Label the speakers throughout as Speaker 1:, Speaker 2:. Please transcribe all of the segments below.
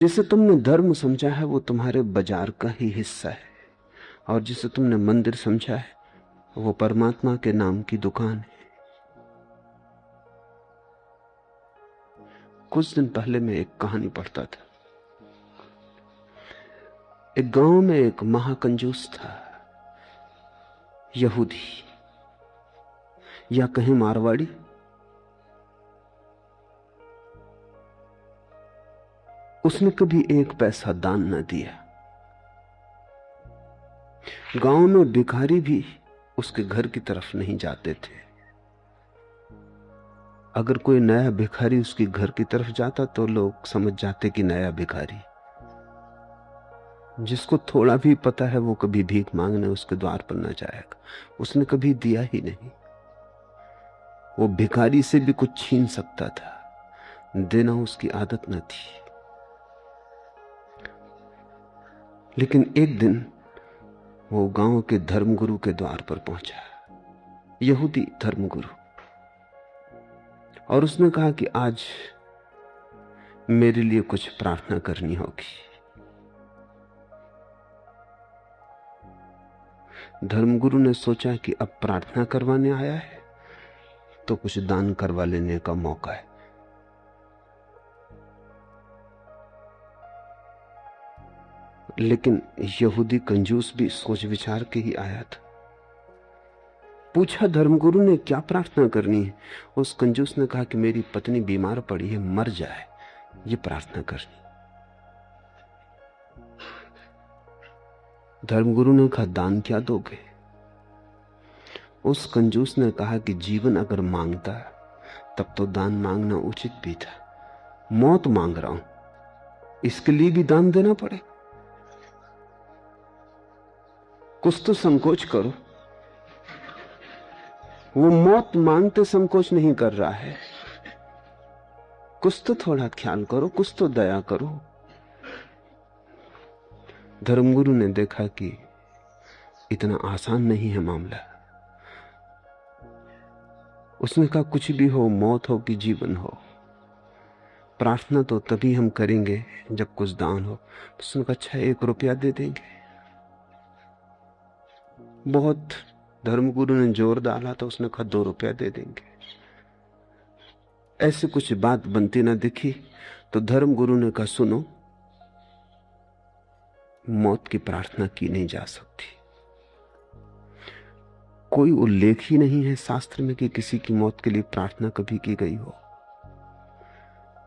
Speaker 1: जिसे तुमने धर्म समझा है वो तुम्हारे बाजार का ही हिस्सा है, और जिसे तुमने मंदिर समझा है वो परमात्मा के नाम की दुकान है। कुछ दिन पहले मैं एक कहानी पढ़ता था। एक गांव में एक महाकंजूस था, यहूदी या कहीं मारवाड़ी। उसने कभी एक पैसा दान न दिया। गांव में भिखारी भी उसके घर की तरफ नहीं जाते थे। अगर कोई नया भिखारी उसके घर की तरफ जाता तो लोग समझ जाते कि नया भिखारी। जिसको थोड़ा भी पता है वो कभी भीख मांगने उसके द्वार पर न जाएगा। उसने कभी दिया ही नहीं। वो भिखारी से भी कुछ छीन सकता था, देना उसकी आदत न थी। लेकिन एक दिन वो गांव के धर्मगुरु के द्वार पर पहुंचा, यहूदी धर्मगुरु, और उसने कहा कि आज मेरे लिए कुछ प्रार्थना करनी होगी। धर्मगुरु ने सोचा कि अब प्रार्थना करवाने आया है तो कुछ दान करवा लेने का मौका है। लेकिन यहूदी कंजूस भी सोच विचार के ही आया था। पूछा धर्मगुरु ने क्या प्रार्थना करनी है। उस कंजूस ने कहा कि मेरी पत्नी बीमार पड़ी है, मर जाए, ये प्रार्थना करनी। धर्मगुरु ने कहा दान क्या दोगे। उस कंजूस ने कहा कि जीवन अगर मांगता तब तो दान मांगना उचित भी था। मौत मांग रहा हूं, इसके लिए भी दान देना पड़े। कुछ तो संकोच करो। वो मौत मांगते संकोच नहीं कर रहा है। कुछ तो थोड़ा ख्याल करो, कुछ तो दया करो। धर्मगुरु ने देखा कि इतना आसान नहीं है मामला। उसने कहा कुछ भी हो, मौत हो कि जीवन हो, प्रार्थना तो तभी हम करेंगे जब कुछ दान हो। उसने कहा अच्छा 1 रुपया दे देंगे। बहुत धर्मगुरु ने जोर डाला तो उसने कहा 2 रुपया दे देंगे। ऐसे कुछ बात बनती ना दिखी तो धर्मगुरु ने कहा सुनो, मौत की प्रार्थना की नहीं जा सकती। कोई उल्लेख ही नहीं है शास्त्र में कि किसी की मौत के लिए प्रार्थना कभी की गई हो।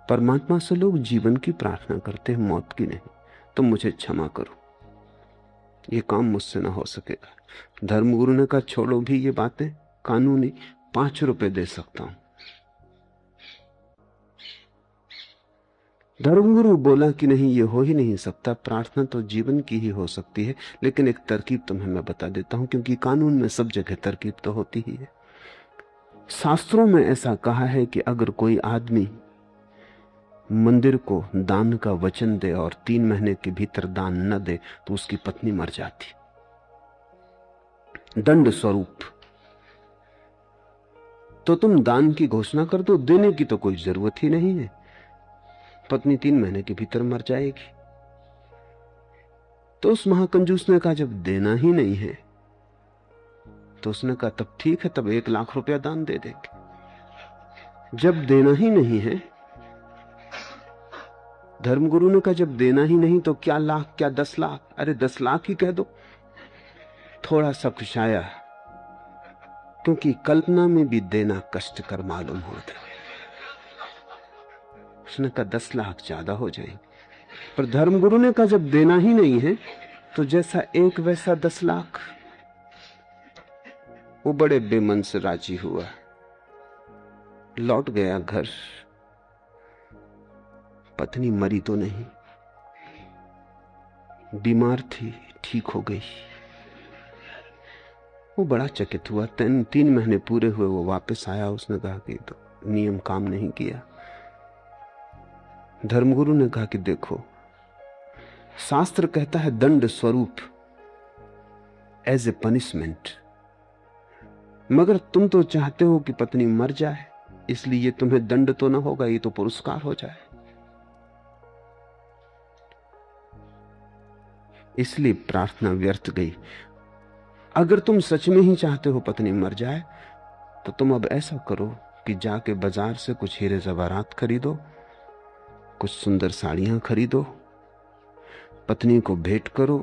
Speaker 1: परमात्मा से लोग जीवन की प्रार्थना करते हैं, मौत की नहीं। तो मुझे क्षमा करो, ये काम मुझसे ना हो सकेगा। धर्मगुरु ने कहा छोड़ो भी ये बातें, कानूनी 5 रुपए दे सकता हूं। धर्मगुरु बोला कि नहीं, ये हो ही नहीं सकता, प्रार्थना तो जीवन की ही हो सकती है। लेकिन एक तरकीब तुम्हें मैं बता देता हूं, क्योंकि कानून में सब जगह तरकीब तो होती ही है। शास्त्रों में ऐसा कहा है कि अगर कोई आदमी मंदिर को दान का वचन दे और 3 महीने के भीतर दान न दे तो उसकी पत्नी मर जाती, दंड स्वरूप। तो तुम दान की घोषणा कर दो, देने की तो कोई जरूरत ही नहीं है, पत्नी 3 महीने के भीतर मर जाएगी। तो उस महाकंजूस ने कहा जब देना ही नहीं है तो उसने कहा तब ठीक है, तब 1 लाख रुपया दान दे देंगे। जब देना ही नहीं है, धर्मगुरु ने कहा जब देना ही नहीं तो क्या लाख, क्या 10 लाख, अरे 10 लाख ही कह दो। थोड़ा सा खुशाया, क्योंकि कल्पना में भी देना कष्टकर मालूम होता है। उसने कहा 10 लाख ज्यादा हो जाएंगे। पर धर्मगुरु ने कहा जब देना ही नहीं है तो जैसा 1 वैसा 10 लाख। वो बड़े बेमन से राजी हुआ, लौट गया घर। पत्नी मरी तो नहीं, बीमार थी, ठीक हो गई। वो बड़ा चकित हुआ। 3 महीने पूरे हुए, वो वापस आया। उसने कहा कि तो नियम काम नहीं किया। धर्मगुरु ने कहा कि देखो, शास्त्र कहता है दंड स्वरूप, एज ए पनिशमेंट, मगर तुम तो चाहते हो कि पत्नी मर जाए, इसलिए तुम्हें दंड तो ना होगा, ये तो पुरस्कार हो जाए। इसलिए प्रार्थना व्यर्थ गई। अगर तुम सच में ही चाहते हो पत्नी मर जाए, तो तुम अब ऐसा करो कि जाके बाजार से कुछ हीरे जवाहरात खरीदो, कुछ सुंदर साड़ियां खरीदो, पत्नी को भेंट करो।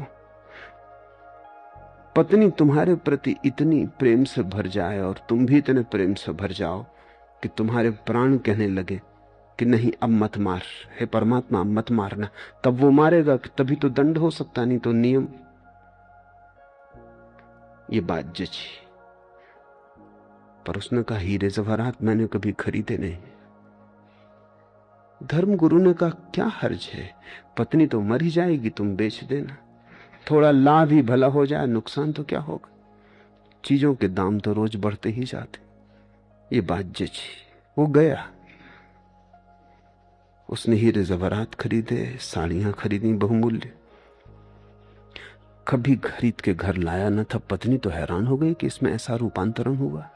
Speaker 1: पत्नी तुम्हारे प्रति इतनी प्रेम से भर जाए और तुम भी इतने प्रेम से भर जाओ कि तुम्हारे प्राण कहने लगे कि नहीं अब मत मार, हे परमात्मा अब मत मारना। तब वो मारेगा, तभी तो दंड हो सकता, नहीं तो नियम। ये बात जची। पर उसने कहा हीरे जवाहरात मैंने कभी खरीदे नहीं। धर्मगुरु ने कहा क्या हर्ज है, पत्नी तो मर ही जाएगी, तुम बेच देना, थोड़ा लाभ ही भला हो जाए, नुकसान तो क्या होगा, चीजों के दाम तो रोज बढ़ते ही जाते। ये बात जची। वो गया, उसने हीरे जवाहरात खरीदे, साड़ियां खरीदी बहुमूल्य, कभी खरीद के घर लाया न था। पत्नी तो हैरान हो गई कि इसमें ऐसा रूपांतरण हुआ।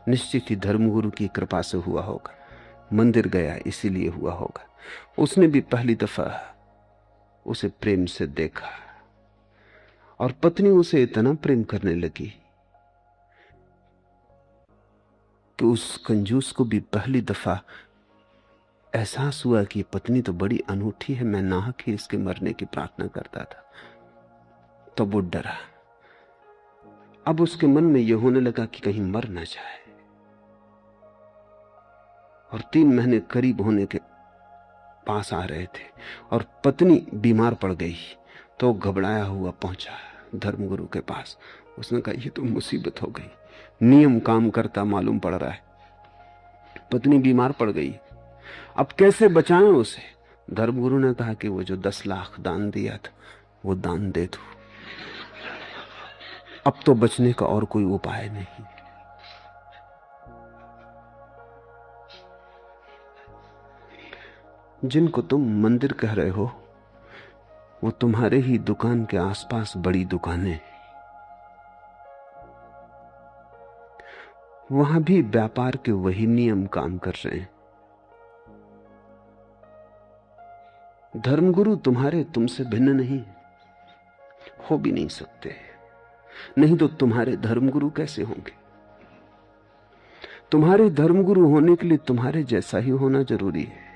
Speaker 1: निश्चित ही धर्मगुरु की कृपा से हुआ होगा, मंदिर गया इसीलिए हुआ होगा। उसने भी पहली दफा उसे प्रेम से देखा और पत्नी उसे इतना प्रेम करने लगी कि उस कंजूस को भी पहली दफा एहसास हुआ कि पत्नी तो बड़ी अनूठी है, मैं नाहक ही इसके मरने की प्रार्थना करता था। तो वो डरा। अब उसके मन में यह होने लगा कि कहीं मर ना जाए। और 3 महीने करीब होने के पास आ रहे थे और पत्नी बीमार पड़ गई, तो घबराया हुआ पहुंचा धर्मगुरु के पास। उसने कहा ये तो मुसीबत हो गई, नियम काम करता मालूम पड़ रहा है, पत्नी बीमार पड़ गई, अब कैसे बचाएं उसे। धर्मगुरु ने कहा कि वो जो 10 लाख दान दिया था वो दान दे दो, अब तो बचने का और कोई उपाय नहीं। जिनको तुम मंदिर कह रहे हो वो तुम्हारे ही दुकान के आसपास बड़ी दुकानें, वहां भी व्यापार के वही नियम काम कर रहे हैं। धर्मगुरु तुम्हारे तुमसे भिन्न नहीं, हो भी नहीं सकते, नहीं तो तुम्हारे धर्मगुरु कैसे होंगे। तुम्हारे धर्मगुरु होने के लिए तुम्हारे जैसा ही होना जरूरी है।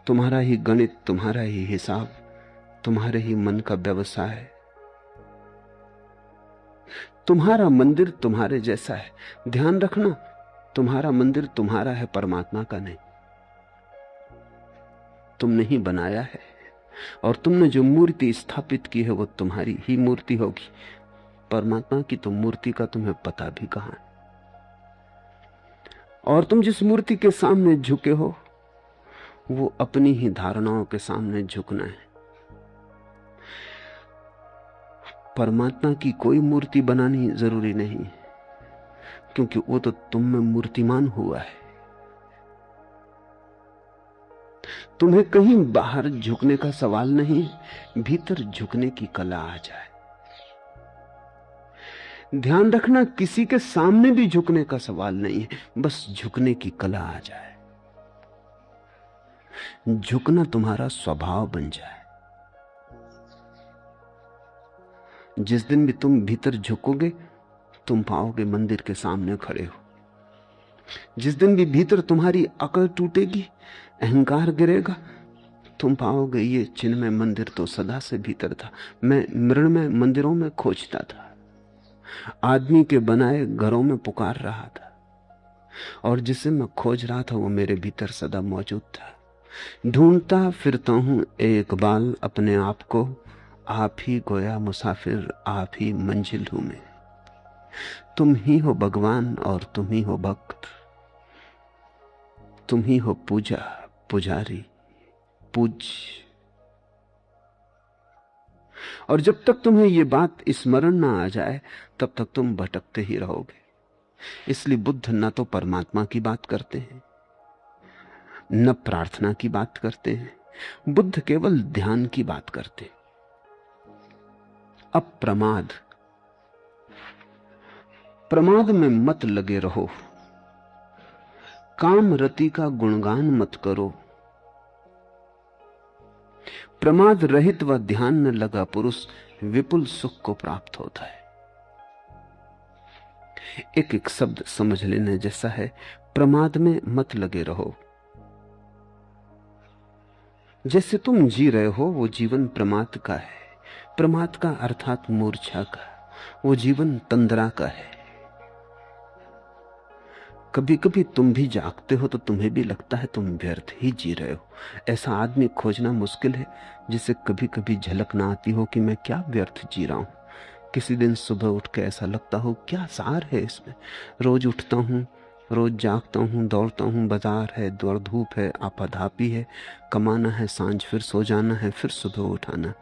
Speaker 1: तुम्हारा ही गणित, तुम्हारा ही हिसाब, तुम्हारे ही मन का व्यवसाय, तुम्हारा मंदिर तुम्हारे जैसा है। ध्यान रखना, तुम्हारा मंदिर तुम्हारा है, परमात्मा का नहीं। तुमने ही बनाया है और तुमने जो मूर्ति स्थापित की है वो तुम्हारी ही मूर्ति होगी। परमात्मा की तो मूर्ति का तुम्हें पता भी कहां है। और तुम जिस मूर्ति के सामने झुके हो वो अपनी ही धारणाओं के सामने झुकना है। परमात्मा की कोई मूर्ति बनानी जरूरी नहीं, क्योंकि वो तो तुम में मूर्तिमान हुआ है। तुम्हें कहीं बाहर झुकने का सवाल नहीं, भीतर झुकने की कला आ जाए। ध्यान रखना, किसी के सामने भी झुकने का सवाल नहीं है, बस झुकने की कला आ जाए। झुकना तुम्हारा स्वभाव बन जाए। जिस दिन भी तुम भीतर झुकोगे तुम पाओगे मंदिर के सामने खड़े हो। जिस दिन भी भीतर तुम्हारी अकल टूटेगी, अहंकार गिरेगा, तुम पाओगे ये चिन्मय मंदिर तो सदा से भीतर था। मैं मृण्मय मंदिरों में खोजता था, आदमी के बनाए घरों में पुकार रहा था, और जिसे मैं खोज रहा था वो मेरे भीतर सदा मौजूद था। ढूंढता फिरता हूं एक बाल अपने आप को, आप ही गोया मुसाफिर, आप ही मंजिल हूं मैं। तुम ही हो भगवान और तुम ही हो भक्त, तुम ही हो पूजा पुजारी पूज्य। और जब तक तुम्हें ये बात स्मरण ना आ जाए तब तक तुम भटकते ही रहोगे। इसलिए बुद्ध न तो परमात्मा की बात करते हैं न प्रार्थना की बात करते हैं, बुद्ध केवल ध्यान की बात करते हैं। अप्रमाद, प्रमाद में मत लगे रहो, काम रति का गुणगान मत करो, प्रमाद रहित व ध्यान न लगा पुरुष विपुल सुख को प्राप्त होता है। एक एक शब्द समझ लेने जैसा है। प्रमाद में मत लगे रहो। जैसे तुम जी रहे हो वो जीवन प्रमाद का है। प्रमाद का अर्थात मूर्छा का। वो जीवन तंद्रा का है। कभी कभी तुम भी जागते हो तो तुम्हें भी लगता है तुम व्यर्थ ही जी रहे हो। ऐसा आदमी खोजना मुश्किल है जिसे कभी कभी झलक ना आती हो कि मैं क्या व्यर्थ जी रहा हूं। किसी दिन सुबह उठ के ऐसा लगता हो क्या सार है इसमें। रोज उठता हूं, रोज जागता हूं, दौड़ता हूं, बाजार है, दौड़ धूप है, आपाधापी है, कमाना है, सांझ फिर सो जाना है, फिर सुबह उठाना।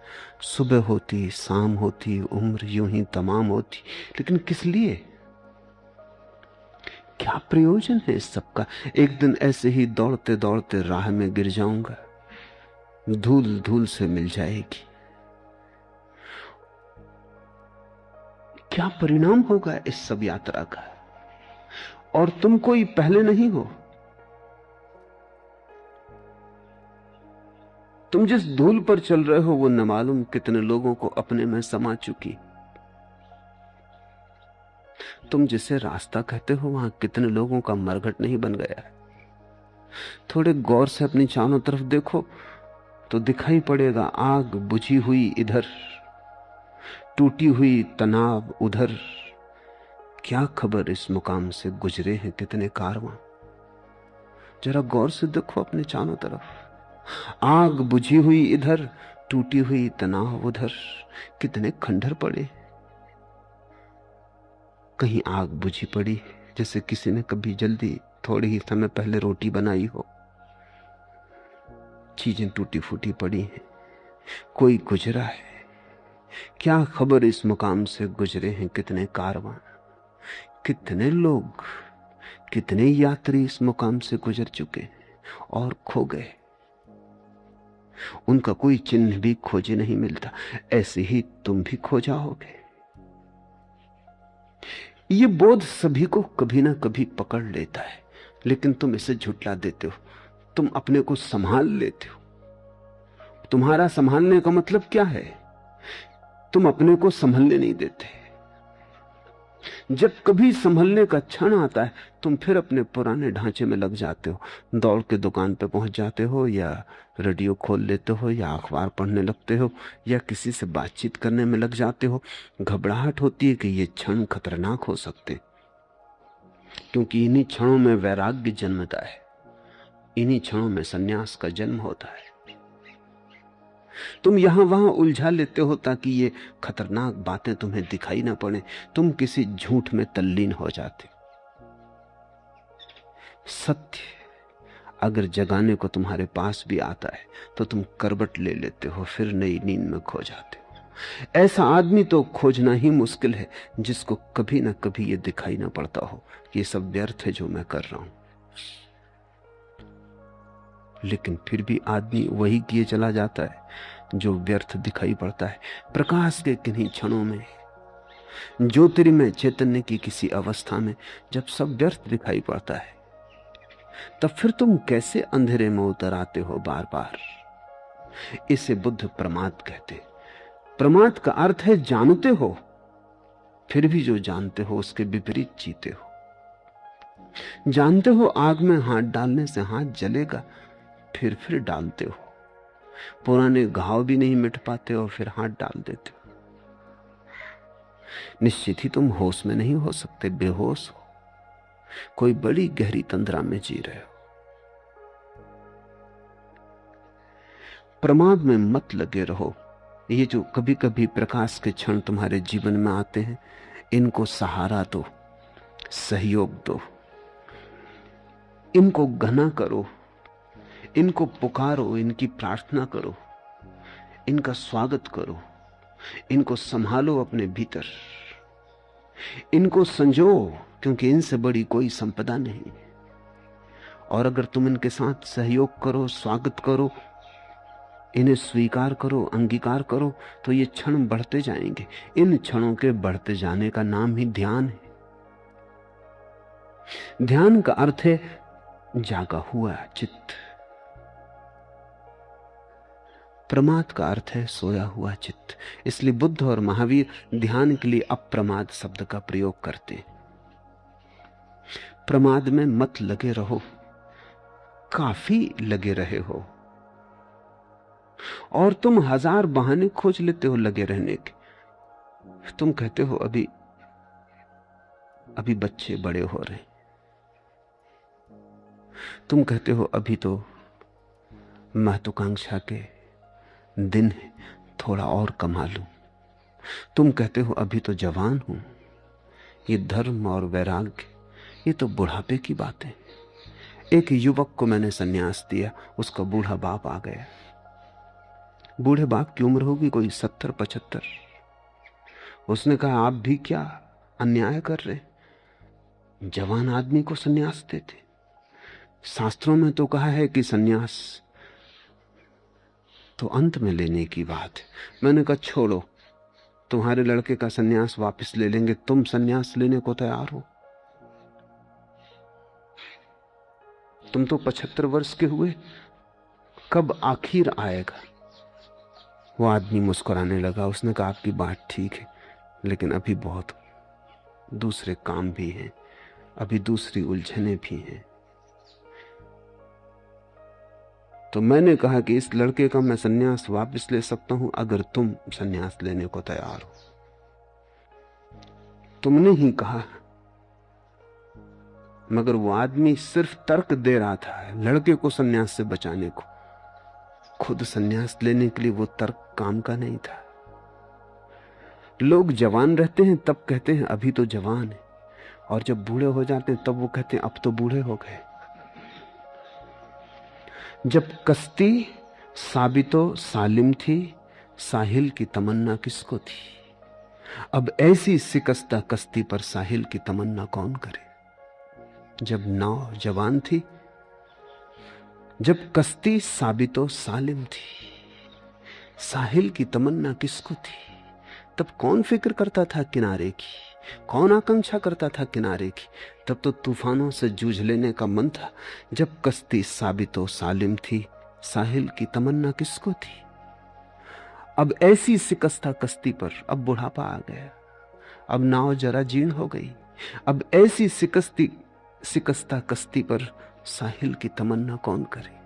Speaker 1: सुबह होती, शाम होती, उम्र यूं ही तमाम होती, लेकिन किस लिए? क्या प्रयोजन है इस सब का? एक दिन ऐसे ही दौड़ते दौड़ते राह में गिर जाऊंगा, धूल धूल से मिल जाएगी। क्या परिणाम होगा इस सब यात्रा का? और तुम कोई पहले नहीं हो। तुम जिस धूल पर चल रहे हो वो न मालूम कितने लोगों को अपने में समा चुकी। तुम जिसे रास्ता कहते हो वहां कितने लोगों का मरघट नहीं बन गया है। थोड़े गौर से अपनी चारों तरफ देखो तो दिखाई पड़ेगा आग बुझी हुई इधर, टूटी हुई तनाव उधर। क्या खबर इस मुकाम से गुजरे हैं कितने कारवां। जरा गौर से देखो अपने चारों तरफ। आग बुझी हुई इधर, टूटी हुई तनाव उधर। कितने खंडहर पड़े। कहीं आग बुझी पड़ी जैसे किसी ने कभी जल्दी थोड़े ही समय पहले रोटी बनाई हो। चीजें टूटी फूटी पड़ी हैं। कोई गुजरा है। क्या खबर इस मुकाम से गुजरे हैं कितने कारवां। कितने लोग, कितने यात्री इस मुकाम से गुजर चुके और खो गए। उनका कोई चिन्ह भी खोजे नहीं मिलता। ऐसे ही तुम भी खो जाओगे। ये बोध सभी को कभी ना कभी पकड़ लेता है, लेकिन तुम इसे झुठला देते हो। तुम अपने को संभाल लेते हो। तुम्हारा संभालने का मतलब क्या है? तुम अपने को संभलने नहीं देते। जब कभी संभलने का क्षण आता है तुम फिर अपने पुराने ढांचे में लग जाते हो। दौड़ के दुकान पे पहुंच जाते हो, या रेडियो खोल लेते हो, या अखबार पढ़ने लगते हो, या किसी से बातचीत करने में लग जाते हो। घबराहट होती है कि ये क्षण खतरनाक हो सकते, क्योंकि इन्हीं क्षणों में वैराग्य जन्मता है, इन्हीं क्षणों में सन्यास का जन्म होता है। तुम यहां वहां उलझा लेते हो ताकि ये खतरनाक बातें तुम्हें दिखाई ना पड़े। तुम किसी झूठ में तल्लीन हो जाते। सत्य अगर जगाने को तुम्हारे पास भी आता है तो तुम करवट ले लेते हो, फिर नई नींद में खो जाते हो। ऐसा आदमी तो खोजना ही मुश्किल है जिसको कभी ना कभी ये दिखाई ना पड़ता हो ये सब व्यर्थ है जो मैं कर रहा हूं। लेकिन फिर भी आदमी वही किए चला जाता है जो व्यर्थ दिखाई पड़ता है। प्रकाश के किन्हीं क्षणों में, ज्योतिर्मय चैतन्य की किसी अवस्था में जब सब व्यर्थ दिखाई पड़ता है, तब फिर तुम कैसे अंधेरे में उतर आते हो बार बार। इसे बुद्ध प्रमाद कहते। प्रमाद का अर्थ है जानते हो, फिर भी जो जानते हो उसके विपरीत जीते हो। जानते हो आग में हाथ डालने से हाथ जलेगा, फिर डालते हो। पुराने घाव भी नहीं मिट पाते और फिर हाथ डाल देते हो। निश्चित ही तुम होश में नहीं हो सकते, बेहोश हो, कोई बड़ी गहरी तंद्रा में जी रहे हो। प्रमाद में मत लगे रहो। ये जो कभी कभी प्रकाश के क्षण तुम्हारे जीवन में आते हैं, इनको सहारा दो, सहयोग दो, इनको घना करो, इनको पुकारो, इनकी प्रार्थना करो, इनका स्वागत करो, इनको संभालो अपने भीतर, इनको संजो, क्योंकि इनसे बड़ी कोई संपदा नहीं। और अगर तुम इनके साथ सहयोग करो, स्वागत करो, इन्हें स्वीकार करो, अंगीकार करो, तो ये क्षण बढ़ते जाएंगे। इन क्षणों के बढ़ते जाने का नाम ही ध्यान है। ध्यान का अर्थ है जागा हुआ चित्त। प्रमाद का अर्थ है सोया हुआ चित्त। इसलिए बुद्ध और महावीर ध्यान के लिए अप्रमाद शब्द का प्रयोग करते हैं। प्रमाद में मत लगे रहो, काफी लगे रहे हो, और तुम हजार बहाने खोज लेते हो लगे रहने के। तुम कहते हो अभी अभी बच्चे बड़े हो रहे, तुम कहते हो अभी तो महत्वाकांक्षा के दिन है, थोड़ा और कमा लूं। तुम कहते हो अभी तो जवान हूं, ये धर्म और वैराग्य ये तो बुढ़ापे की बात है। एक युवक को मैंने सन्यास दिया, उसका बूढ़ा बाप आ गया। बूढ़े बाप की उम्र होगी कोई 70-75। उसने कहा आप भी क्या अन्याय कर रहे, जवान आदमी को सन्यास देते। शास्त्रों में तो कहा है कि सन्यास तो अंत में लेने की बात है। मैंने कहा छोड़ो, तुम्हारे लड़के का सन्यास वापस ले लेंगे, तुम सन्यास लेने को तैयार हो? तुम तो 75 वर्ष के हुए, कब आखिर आएगा? वो आदमी मुस्कुराने लगा। उसने कहा आपकी बात ठीक है, लेकिन अभी बहुत दूसरे काम भी हैं, अभी दूसरी उलझने भी हैं। तो मैंने कहा कि इस लड़के का मैं सन्यास वापस ले सकता हूं अगर तुम सन्यास लेने को तैयार हो। तुमने ही कहा। मगर वो आदमी सिर्फ तर्क दे रहा था लड़के को सन्यास से बचाने को, खुद सन्यास लेने के लिए वो तर्क काम का नहीं था। लोग जवान रहते हैं तब कहते हैं अभी तो जवान है, और जब बूढ़े हो जाते हैं तब वो कहते हैं अब तो बूढ़े हो गए। जब कश्ती साबितो सालिम थी, साहिल की तमन्ना किसको थी? अब ऐसी शिकस्ता कश्ती पर साहिल की तमन्ना कौन करे? जब नाव जवान थी, जब कश्ती साबितो सालिम थी, साहिल की तमन्ना किसको थी? तब कौन फिक्र करता था किनारे की, कौन आकांक्षा करता था किनारे की? तब तो तूफानों से जूझ लेने का मन था। जब कश्ती साबितो सालिम थी, साहिल की तमन्ना किसको थी? अब ऐसी शिकस्ता कश्ती पर अब बुढ़ापा आ गया, अब नाव जरा जीर्ण हो गई। अब ऐसी शिकस्ता कश्ती पर साहिल की तमन्ना कौन करे?